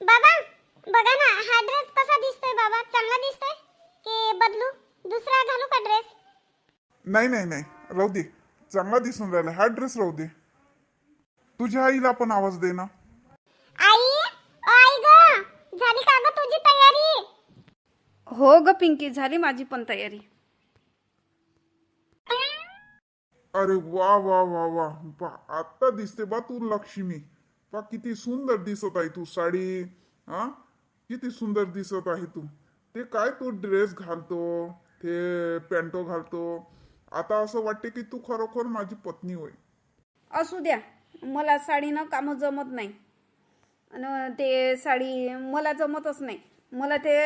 बाबा बघा ना, हा ड्रेस कसा दिसतोय बाबा? चांगला दिसतोय की बदलू? दुसरा घालू का ड्रेस? नाही नाही नाही, राहू दे. चांगला दिसून राहिला हा ड्रेस, राहू दे. तुझ्या आईला पण आवाज दे ना. आई, आई ग, झाली का ग तुझी तयारी? हो ग पिंकी, झाली माझी पण तयारी. अरे वा वा वा वा बा, आता दिसते बा तू लक्ष्मी. बा किती सुंदर दिसत आहे तू साडी. हा, किती सुंदर दिसत आहे तू. ते काय तू ड्रेस घालतो, ते पॅन्टो घालतो. आता असं वाटते की तू खरोखर माझी पत्नी होय. असू द्या, मला साडीनं कामं जमत नाही. आणि ते साडी मला जमतच नाही. मला ते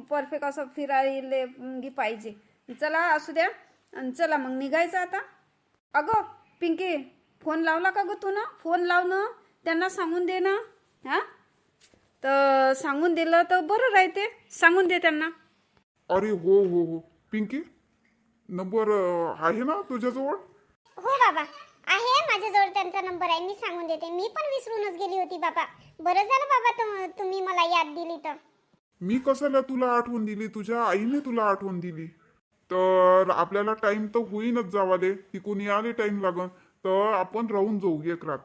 परफेक्ट असं फिरायला पाहिजे. चला असू द्या, आणि चला मग निघायचं आता. अगं पिंकी, फोन लावला का ग तू? ना फोन लाव ना, त्यांना सांगून दे ना. हां, तर सांगून दिलं तर बरं राहते. सांगून दे त्यांना. अरे हो हो हो पिंकी, नंबर आहे ना तुझ्याजवळ? हो बाबा, आहे माझ्याजवळ त्यांचा नंबर आहे. मी सांगून देते. मी पण विसरूनच गेली होती बाबा. बरं झालं बाबा तुम्ही मला याद दिली तर. मी कशाला तुला आठवण दिली? तुझ्या आईने तुला आठवण दिली. तर आपल्याला टाइम तर होईनच जावाले. तिकून याले टाइम लागन, तर आपण राहून जाऊ एक रात.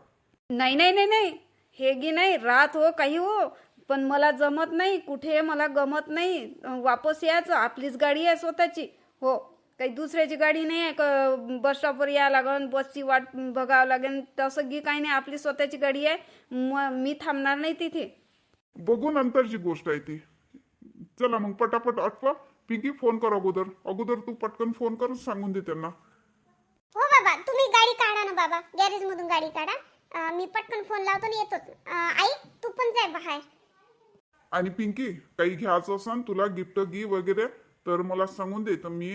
नाही नाही नाही नाही, हे गी नाही रात हो काही हो, पण मला जमत नाही. कुठे मला गमत नाही. वापस यायचं, आपलीच गाडी आहे स्वतःची. हो, काही दुसऱ्याची गाडी नाही आहे. बस स्टॉपवर यावं लागेल, बसची वाट बघावं लागेल, तसं गी काही नाही. आपली स्वतःची गाडी आहे. मी थांबणार नाही तिथे. बघू, नंतरची गोष्ट आहे ती. चला मग पटापट आठवा. पिंकी फोन कर अगोदर. अगोदर तू पटकन फोन कर, सांगून दे त्यांना. हो बाबा, तुम्ही गाडी काढा ना बाबा, गॅरेज मधून गाडी काढा. मी पटकन फोन लावतो आणि येतोच. आई तू पण जाय बाहेर. आणि पिंकी, काही घ्यायचं असन तुला, गिफ्ट गी वगैरे, तर मला सांगून दे, तर मी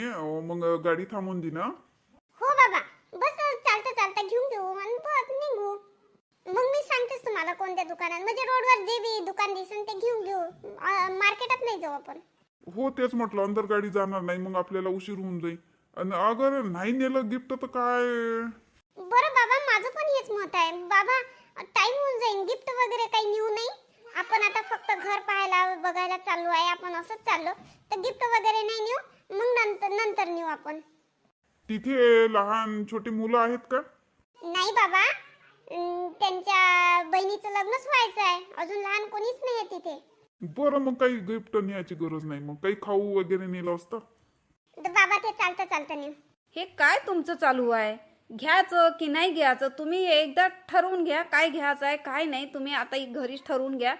मग गाडी थांबून देईन. हो बाबा, बस चालता चालता घेऊन घेऊ आणि बस निघू. मग मी सांगतेच तुम्हाला कोणत्या दुकानात, म्हणजे रोडवर जे बी दुकान दिसेल ते घेऊन घेऊ. मार्केटात नाही जाऊ आपण. हो तेच म्हटलं, अंदर गाडी जाणार नाही, मग आपल्याला उशीर होऊन जाईल. आणि अगर नाही नेलं गिफ्ट तर काय? बरं बाबा, माझं पण हेच मत आहे बाबा. टाइम होऊन जाईल, गिफ्ट वगैरे काही नेऊ नाही आपण. आता फक्त घर पाहायला बघायला चाललो आहे आपण, असंच चाललो. तर गिफ्ट वगैरे नाही नेऊ, मग नंतर नंतर नेऊ आपण. तिथे लहान छोटी मुलं आहेत का? नाही बाबा, त्यांच्या बहिणीचं लग्नच व्हायचं आहे. अजून लहान कोणीच नाही आहे तिथे. बरं, मग काही गिफ्ट न्यायची गरज नाही. मग काही खाऊ वगैरे नेलं असतं. तर बाबा ते चालतं चालतं नेऊ. हे काय तुमचं चालू आहे? घ्यायचं की नाही घ्यायचं तुम्ही एकदा ठरवून घ्या. काय घ्यायचं आहे काय नाही, तुम्ही आता घरीच ठरवून घ्या.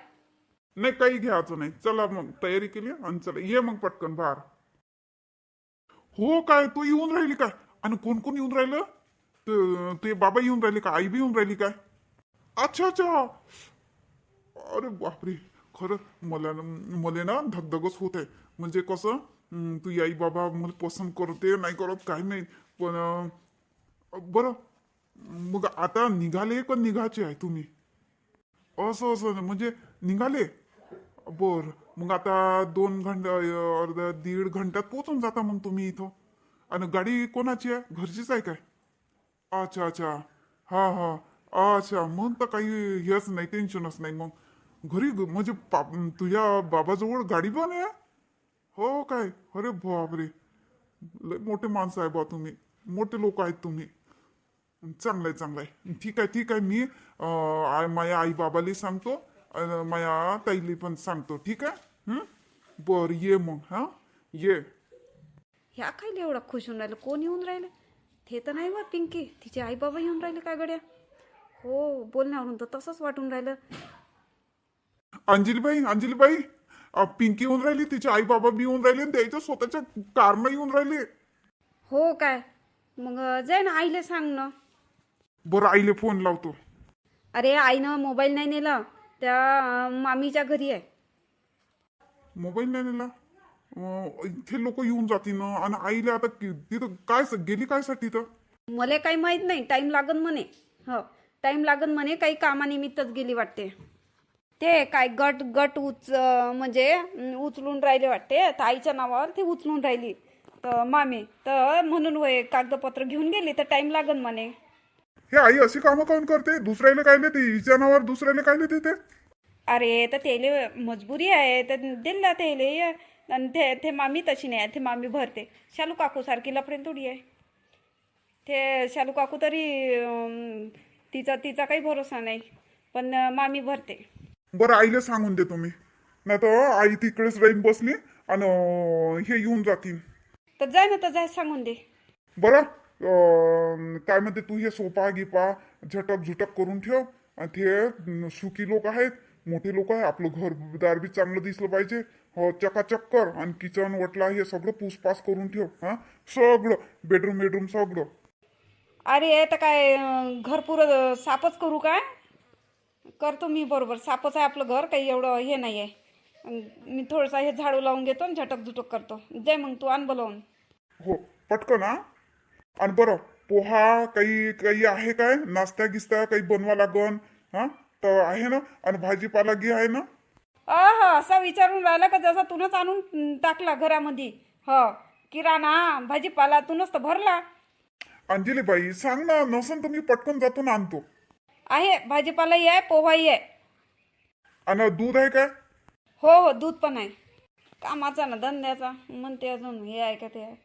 नाही, काही घ्यायचं नाही. चला मग तयारी केली आणि चला ये मग पटकन बाहेर. हो काय, तू येऊन राहिली काय? आणि कोण कोण येऊन राहिलं? ते बाबा येऊन राहिले का? आई बी येऊन राहिली काय? अच्छा अच्छा. अरे बापरे, खरं मला ना धगधगच होत आहे. म्हणजे कसं, तू आई बाबा मला पसंत करते नाही करत काय नाही. पण बरं, मग आता निघाले का निघायचे आहे तुम्ही? असं असं म्हणजे निघाले. बर, मग आता 2 घंटा, अर्धा 1.5 घंट्यात पोहोचून जाता मग तुम्ही इथं. आणि गाडी कोणाची आहे? घरचीच आहे काय? अच्छा अच्छा, हा हा, अच्छा. मग तर काही हेच नाही, टेन्शनच नाही. मग घरी म्हणजे तुझ्या बाबाजवळ गाडी पण आहे? हो काय? अरे बापरे, लय मोठे माणसं आहे बा तुम्ही, मोठे लोक आहेत तुम्ही. चांगलं आहे चांगलं आहे. ठीक आहे ठीक आहे. मी माझ्या आई बाबाला सांगतो, माझ्या ताईली पण सांगतो. ठीक आहे. बरं, ये मग. हा, ये. ह्या काय एवढा खुश होऊन राहिलं? कोण येऊन राहिलं? ते तर नाही बा पिंकी, तिचे आई बाबा येऊन राहिले काय गड्या? हो, बोलण्यावरून तर तसंच वाटून राहिलं. अंजलीबाई, पिंकी येऊन राहिली, तिचे आई बाबा बी येऊन राहिले, त्याच्या स्वतःच्या कारनं येऊन राहिले. हो काय? मग जाय ना, आईला सांग ना. बरं, आईले फोन लावतो. अरे आईनं मोबाईल नाही नेला, त्या मामीच्या घरी आहे. मोबाईल नाही नेला? इथे लोक येऊन जातील ना. आणि आईला आता तिथं काय गेली काय साठी तर? मला काही माहित नाही. टाइम लागन म्हणे. हो, टाइम लागन म्हणे. काही कामानिमित्तच गेली वाटते. ते काय गट म्हणजे उचलून राहिले वाटते. तर आईच्या नावावर ते उचलून राहिली तर मामी, तर म्हणून वय कागदपत्र घेऊन गेली, तर टाइम लागन म्हणे. हे आई अशी कामं काऊन करते? दुसऱ्याला काय ते हिच्या नावावर दुसऱ्याला काय देते? अरे तर त्याले मजबुरी आहे तर दिला त्याले आणि ते मामी तशी नाही आहे, ते मामी भरते. शालू काकूसारखी लफडेल थोडी आहे ते. शालू काकू तरी तिचा काही भरोसा नाही, पण मामी भरते. बरं आईला सांगून दे तुम्ही, नाही तर आई तिकडेच राहीन बसली आणि हे येऊन जातील. तर जाय सांगून दे. बरं काय म्हणते तू, हे सोफा गिपा झटक झुटक करून ठेव. आणि ते सुखी लोक आहेत, मोठे लोक आहे, आपलं घरदार बी चांगलं दिसलं पाहिजे. हो चकाचक कर. आणि किचन वटला हे सगळं पूसपास करून ठेव. हा सगळं बेडरूम सगळं. अरे तर काय घर पुरं साफच करू काय? करतो मी बरोबर, साफच आहे आपलं घर, काही एवढं हे नाही आहे. मी थोडंसं हे झाडू लावून घेतो आणि झटक झुटक करतो. जाय मग तू आण बोलावून. हो पटकन हा. आणि बरं पोहा काही आहे काय, नाश्ता गिस्ता काही बनवा लागन हा तर आहे ना? आणि भाजीपाला घे आहे ना? हा असा विचारून राहिला का जसा तूनच आणून टाकला घरामध्ये. हो किराणा भाजीपाला तूनच तर भरला. अंजलीबाई सांग ना, नसन तर मी पटकन जातो ना आणतो. आहे भाजीपालाही आहे, पोहाही आहे. आणि दूध आहे काय? हो दूध पण आहे. कामाचा ना धंद्याचा म्हणते अजून हे आहे का ते आहे.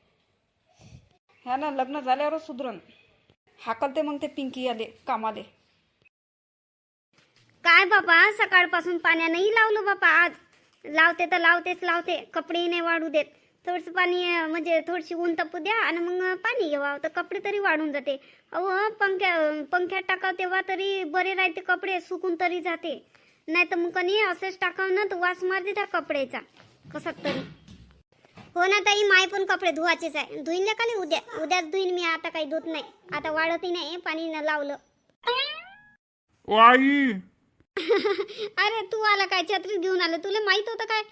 ह्या ना लग्न झाल्यावरच सुधरण. हाकलते मग ते पिंकी आले कामाले. काय बाबा सकाळपासून पाण्यानेही लावलं बाबा. आज लावते तर लावते, कपडेही नाही वाढू देत. थोडंसं पाणी म्हणजे थोडीशी ऊन तपू द्या आणि मग पाणी घेवावं तर कपडे तरी वाढून जाते. अहो पंख्यात टाकाव तेव्हा तरी बरे राहते, कपडे सुकून तरी जाते. नाही तर मग कणी असेच टाकाव ना तर वास मारते त्या कपड्याचा कसा तरी. हो ना ताई, माय पण कपडे धुवायचेच आहे. धुईन खाली उद्याच धुईन मी. आता काही धुत नाही, आता वाढतही नाही, पाणी न लावलं. ओ आई अरे तू आला काय, छत्री घेऊन आलं? तुला माहित होतं काय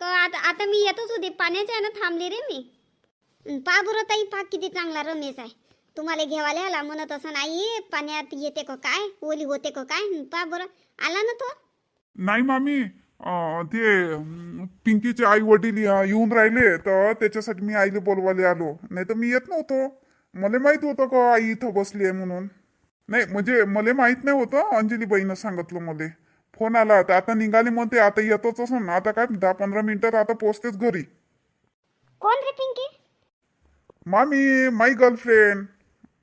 का आता मी येतच होते, पाण्याच्या ना थांबले रे मी. पा बरं ताई, पा किती चांगला रमेश आहे. तुम्हाला घेवायला आला म्हणत असं नाही पाण्यात येते का काय, ओली होते का काय. पा बरं आला ना तो. नाही मामी, ते पिंकीचे आई वडील येऊन राहिले तर त्याच्यासाठी मी आईला बोलवायला आलो. नाही तर मी येत नव्हतो. मला माहित होतं का आई इथं बसली आहे म्हणून. नाही म्हणजे मला माहित नाही होतं, अंजलीबाईनं सांगितलं मला. फोन आला तर आता निघाले म्हणते, आता येतोच असं. आता काय 10-15 मिनिटात आता पोहोचतेच घरी. कोण रे पिंकी? मामी माई गर्लफ्रेंड.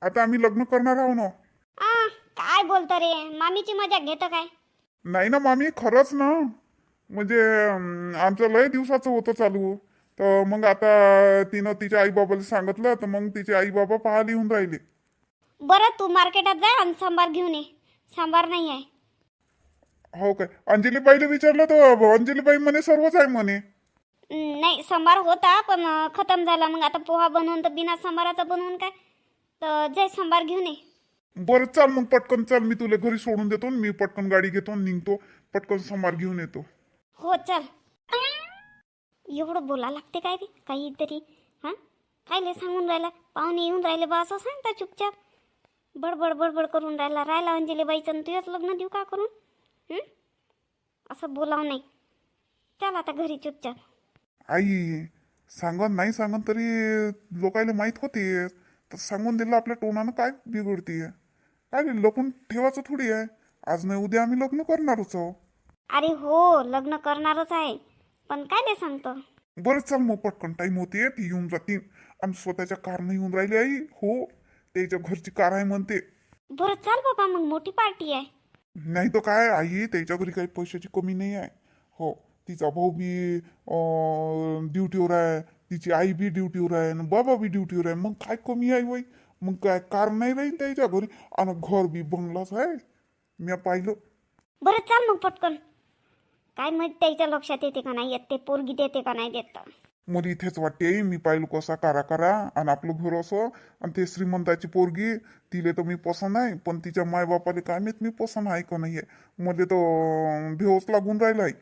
आता आम्ही लग्न करणार आहो ना. काय बोलतो रे, मामीची मजा घेतं काय? नाही ना मामी, खरंच ना. म्हणजे आमचं लय दिवसाचं होतं चालू. तर मग आता तिनं तिच्या आई बाबाला सांगितलं तर मग तिचे आई बाबा पाहायला येऊन राहिले. बरं तू मार्केटात जा आणि सांबार घेऊन ये. सांबार नाही आहे. हो काय? अंजलीबाईला विचारलं तर अंजलीबाई म्हणे सर्वच आहे म्हणे. नाही सांबार होता पण खतम झाला. मग आता पोहा बनवून तर बिना सांबाराचा बनवून काय, तर जय सांबार घेऊन ये. बरं चाल मग पटकन चाल, मी तुला घरी सोडून देतो. मी पटकन गाडी घेतो, निघतो, पटकन समार घेऊन येतो. हो चल. एवढं बोला लागते काय रे काहीतरी. हां कायले सांगून राहिला, पाहुणे येऊन राहिले बा असं सांगता चुपचाप. बडबड करून राहिला अंजलीबाईचं. तुझंच लग्न देऊ का करून? असं बोलावं नाही. चल आता घरी चुपचाप. आई सांगत नाही सांगत तरी लोकायला माहित होते. तर सांगून दिलं आपल्या टोनानं काय बिघडतीये. काय लपून ठेवायचं थोडी आहे. आज नाही उद्या आम्ही लग्न करणारच आहो. अरे हो लग्न करणारच आहे, पण काय ते सांगतो. बरं चाल मग पटकन, टाईम होते. ती येऊन जातील. आम्ही स्वतःच्या कारनं येऊन राहिली आई. हो त्याच्या घरची कार आहे म्हणते. बरं चाल बाबा, मग मोठी पार्टी आहे. नाही तर काय आई, त्याच्या घरी काही पैशाची कमी नाही आहे. हो तिचा भाऊ बी ड्युटीवर आहे, तिची आई बी ड्युटीवर आहे आणि बाबा बी ड्युटीवर आहे. मग काय कमी आहे वय? मग काय कार नाही राहील त्याच्या घरी. आणि घर बी बंगलाच आहे, मी पाहिलं. बरं चाल मग पटकन. काय माहित त्याच्या लक्षात येते का नाही येत, ते पोरगी देते का नाही देत. मला इथेच वाटते मी पाहिलं कसा करा आणि आपलं घर असं. आणि ते श्रीमंताची पोरगी तिले तर मी पसंत आहे, पण तिच्या मायबापाले काय माहित मी पसंत आहे का नाही आहे. मध्ये तर भेवच लागून राहिला आहे.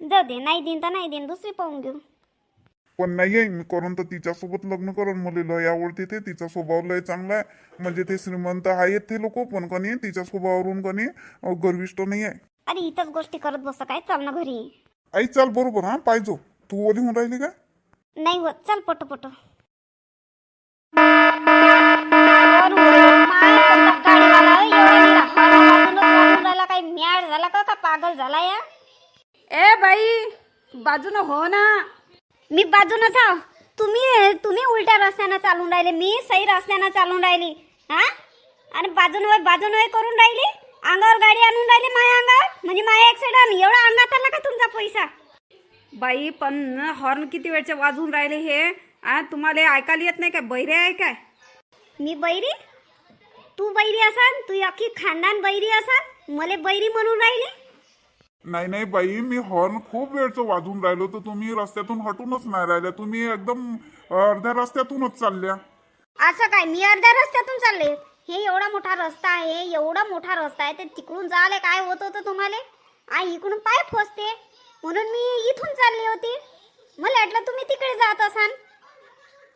जाऊ दे, नाही दिन तर नाही दिन, दुसरी पाहून घेऊ. पण नाही आहे मी करून तर तिच्यासोबत लग्न करून. मला लय आवडते ते, तिचा स्वभाव लय चांगला आहे. म्हणजे ते श्रीमंत आहेत ते लोक, पण कणी तिच्या स्वभावावरून कणी गर्विष्ट नाही आहे. अरे इथंच गोष्टी करत बसतं काय, चाल ना घरी. आई चाल बरोबर. हा पाहिजो तू ओली होऊन राहिली का? नाही होत, चल पटो. काय म्याड झाला का पागल झाला या. ए बाई बाजूनं हो ना. मी बाजूनच आहो. तुम्ही उलट्या रस्त्यानं चालून राहिले, मी सही रस्त्यानं चालून राहिली. हा, आणि बाजून करून राहिली. अंगावर गाडी आणून राहिली माझ्या अंगावर, म्हणजे माझ्या ऍक्सिडेंट. एवढा अंगात आला का तुमचा पैसा? बाई पण हॉर्न किती वेळचे वाजून राहिले हे. तुम्हाला ऐकायला येत नाही काय? बहिरे आहे काय? मी बैरी? तू बैरी असाल? तू अख्खी खानदान बैरी असाल, मले बैरी म्हणून राहिली? नाही नाही बाई, मी हॉर्न खूप वेळचं वाजून राहिलो तर तुम्ही रस्त्यातून हटूनच नाही राहिल्या. तुम्ही एकदम अर्ध्या रस्त्यातूनच चालल्या. असं काय? मी अर्ध्या रस्त्यातून चालले? हे एवढा मोठा रस्ता आहे, एवढा मोठा रस्ता आहे, ते तिकडून जायला काय होत होतं तुम्हाला? इकडून पाय फसते म्हणून मी इथून चालली होती. मला वाटलं तुम्ही तिकडे जात असाल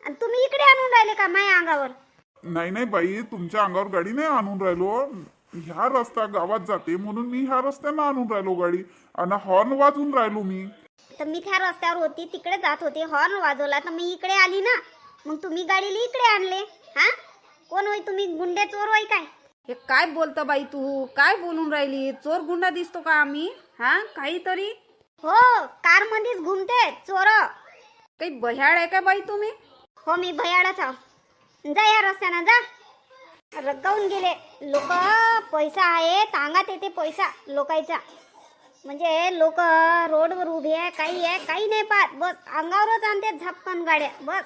आणि तुम्ही इकडे आणून राहिले का माझ्या अंगावर? नाही नाही बाई, तुमच्या अंगावर गाडी नाही आणून राहिलो. ह्या रस्ता गावात जाते म्हणून मी ह्या रस्त्यानं आणून राहिलो गाडी, आणि हॉर्न वाजून राहिलो मी. तर मी त्या रस्त्यावर होती, तिकडे जात होते, हॉर्न वाजवला तर मी इकडे आली ना. मग तुम्ही गाडीला इकडे आणले. हा, कोण होय तुम्ही? गुंडे चोर होय काय? हे काय बोलतं बाई तू? काय बोलून राहिली? चोर गुंडा दिसतो का आम्ही? हा, काहीतरी. हो, कार मध्येच घुमते चोर. काही बह्याड आहे का बाई तुम्ही? हो, मी भयाडाच आहो. जा या रस्त्यानं जा. रगावून गेले लोक. पैसा आहे अंगात येते पैसा लोकांचा. म्हणजे लोक रोडवर उभे आहे, काही आहे, काही नाही पाहत, बस अंगावरच आणते झपकन गाड्या. बस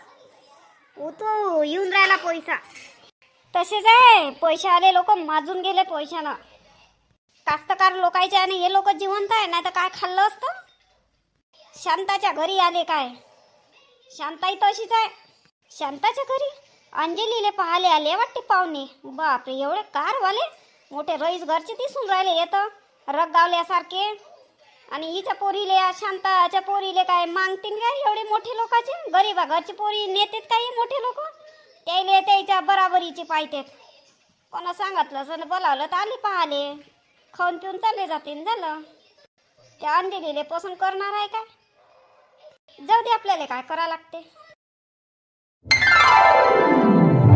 उतो येऊन राहिला पैसा. तसेच आहे, पैसे आले लोक माजून गेले पैशानं. कास्तकार लोकांचे आणि हे लोक जिवंत आहे, नाही तर काय खाल्लं असतं? शांताच्या घरी आले काय? शांताई तशीच आहे. शांताच्या घरी अंजलीले पाहाले आले वाटते पाहुणे. बापरे, एवढे कारवाले मोठे रईस घरचे दिसून राहिले येतं रगगावल्यासारखे. आणि हिच्या पोरीले, शांताच्या पोरीले काय मागतील काय एवढे मोठे लोकांचे? गरीबा घरची पोरी नेतेत काय मोठे लोक? त्याले त्याच्या बराबरीचे पाहतेत. कोणा सांगितलं सण बोलावलं तर आली पाहाले, खाऊन पिऊन चालले जातील. झालं. त्या अंजलीले पसंत करणार आहे काय? जाऊ दे, आपल्याला काय करा लागते.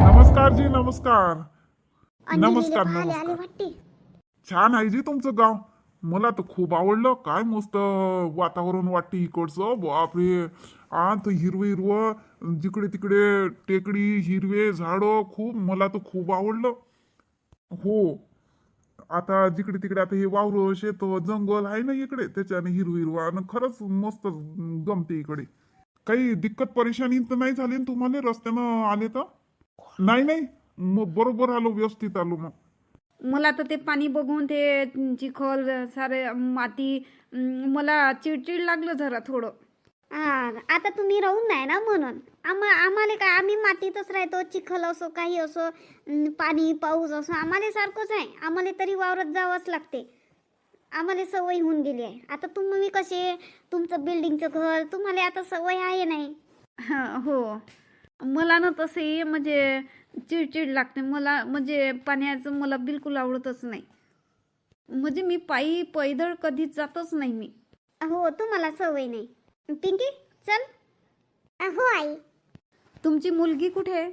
नमस्कार जी, नमस्कार. अंजलीले नमस्कार पाहाले आले नमस्कार. वाटते. छान आहे जी तुमचं गाव. मला तर खूप आवडलं. काय मस्त वातावरण वाटते इकडचं. बापरे, तर हिरवं हिरवं, जिकडे तिकडे टेकडी, हिरवे झाडं, खूप. मला तर खूप आवडलं. हो, आता जिकडे तिकडे आता हे वावर शेत जंगल आहे ना इकडे, त्याच्याने हिरवं हिरवं आणि खरंच मस्त गमते इकडे. काही दिक्कत परेशानी तर नाही झाली ना तुम्हाला रस्त्यानं आले तर? नाही नाही, मग बरोबर आलो, व्यवस्थित आलो. मग मला तर ते पाणी बघून ते चिखल सारे माती मला चिडचिड लागलं जरा थोडं. आता तुम्ही राहून नाही ना म्हणून. आम्हाला काय, आम्ही मातीतच राहतो. चिखल असो काही असो, पाणी पाऊस असो, आम्हाला सारखंच आहे. आम्हाला तरी वावरात जावंच लागते. आम्हाला सवय होऊन गेली आहे. आता तुम्ही कसे, तुमचं बिल्डिंगचं घर, तुम्हाला आता सवय आहे नाही. हो, मला ना तसे म्हणजे चिडचिड लागते मला. म्हणजे पाण्याचं मला बिलकुल आवडतच नाही. म्हणजे मी पैदळ कधीच जातच नाही मी. हो, तुम्हाला सवय नाही. पिंकी चल. हो आई. तुमची मुलगी कुठे आहे?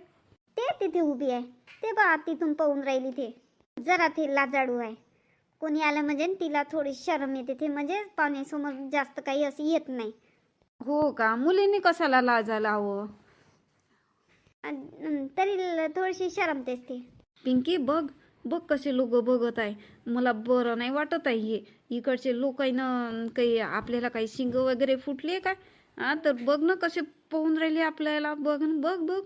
ते तिथे उभी आहे. ते बा तिथून पाहून राहिली. ते जरा ते लाजाळू आहे. कोणी आलं म्हणजे तिला थोडी शरम येते. ते म्हणजे पाहुण्यासमोर जास्त काही असं येत नाही. हो का? मुलींनी कशाला लाजायला हवं? तरी थोडीशी शरमतेच ते. पिंकी बघ बघ कसे लोक बघत आहे. मला बरं नाही वाटत आहे. हे इकडचे लोक आहे ना, काही आपल्याला काही शिंग वगैरे फुटले काय? तर बघ ना कसे पाहून राहिले आपल्याला. बघ बघ बघ.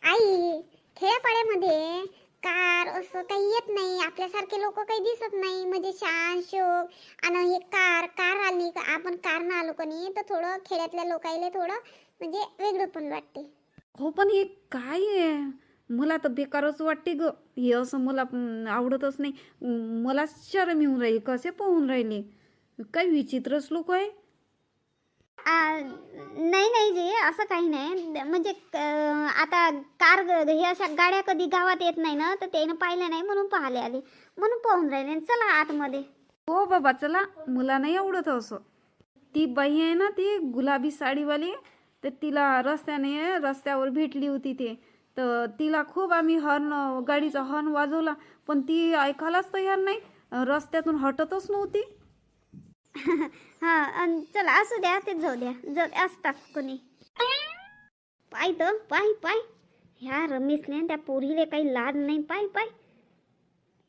आई, खेड्यापाड्यामध्ये कार असं काही येत नाही. आपल्यासारखे लोक काही दिसत नाही. म्हणजे शान शोक. आणि हे कार आली का, आपण कारनं आलो का नाही, तर थोडं खेड्यातल्या लोकांना थोडं म्हणजे वेगळं पण वाटते. हो, पण हे काय आहे? मला तर बेकारच वाटते ग. हे असं मला आवडतच नाही. मला शरम येऊन राहिली. कसे पाहून राहिले? काय विचित्रच लोक आहे. नाही जी, असं काही नाही. म्हणजे आता कार हे अशा गाड्या कधी गावात येत नाही ना, तर त्यानं पाहिलं नाही म्हणून पाहिले आले, म्हणून पाहून राहिले. चला आतमध्ये. हो बाबा चला. मला नाही आवडत असं. ती बाई आहे ना, ती गुलाबी साडीवाली, तर तिला रस्त्यावर भेटली होती. ते तर तिला खूप आम्ही गाडीचा हॉर्न वाजवला, पण ती ऐकायलाच तयार नाही. रस्त्यातून हटतच नव्हती. हा अन चला असू द्या ते जाऊ द्या असतात कोणी. पाय तर पाय ह्या रमेशने त्या पोरीले काही लाज नाही. पाय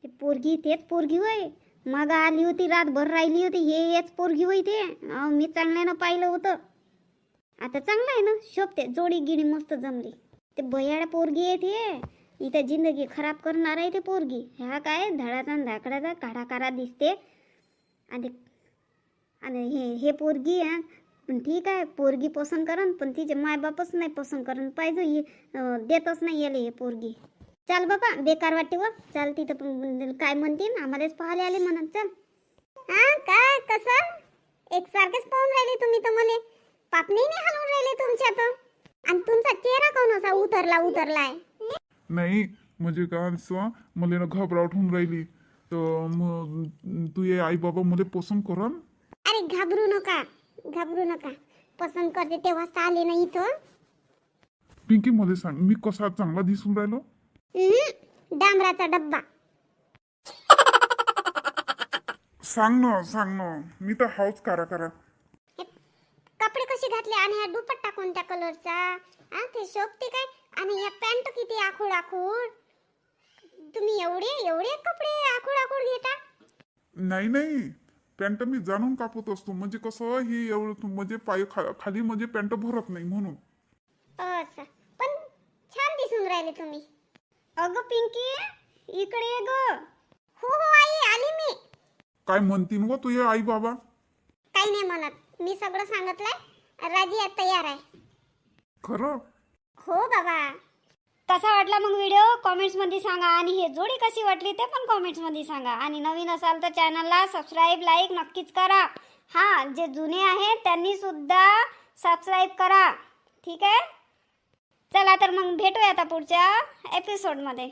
ते पोरगी तेच पोरगी होय. मग आली होती रातभर राहिली होती हेच पोरगी होई ते. मी चांगल्यानं पाहिलं होतं. आता चांगलं आहे ना शोभते जोडी गिडी मस्त जमली. ते बयाड पोरगी आहे ते इथं जिंदगी खराब करणार आहे ते पोरगी. ह्या काय धडाचा धाकडाचा काढाकारा दिसते. आणि हे पोरगी आहे पण ठीक आहे पोरगी पसंत करन पण तिचे मायबापच नाही पसंत करन पाहिजे देतच नाही याले हे पोरगी. चल बाबा बेकार वाटते व चल तिथं काय म्हणतील आम्हालाच पाहायला आले म्हणत. चल हा काय कसं एकसारखेच पाहून राहिले तुम्ही तर मले पापणी नाही हलवून राहिले तुमच्या तर. आणि तुमचा चेहरा कोण असा उतरलाय. नाही म्हणजे काय असं मला ना घबरावट होऊन राहिली तर मग तू ये आई बाबा मला पसंत करन. अरे घाबरू नका पसंत करते तेव्हाच आले ना इथं. पिंकी मला सांग मी कसा चांगला दिसून राहिलो. डांबराचा डब्बा. सांग ना मी तर हाऊस करा. कपडे कसे घातले आणि हा दुपट्टा कोणत्या कलरचा ते शोभते काय. आणि या पॅन्ट किती आखूड. तुम्ही एवढे कपडे आखूड घेता. नाही पॅन्ट मी जाणून कापत असतो म्हणजे कसं ही एवढं म्हणजे पाय खाली म्हणजे पॅन्ट भरत नाही म्हणून. असं पण छान दिसून राहिले तुम्ही. अगं पिंकी इकडे ये ग. हो आई आली मी. काय म्हणतीन व तुझे आई बाबा. काही नाही म्हणत मी सगळं सांगितलंय. राजी आहे तयार आहे. खरं हो बाबा. कसा वाटला मग व्हिडिओ कमेंट्स मध्ये सांगा. आणि हे जोडी कशी वाटली ते पण कमेंट्स मध्ये सांगा. आणि नवीन असाल तर चॅनलला सबस्क्राईब लाईक नक्कीच करा. हा जे जुने आहेत त्यांनी सुद्धा सबस्क्राईब करा. ठीक आहे चला तर मग भेटूया आता पुढच्या एपिसोडमध्ये.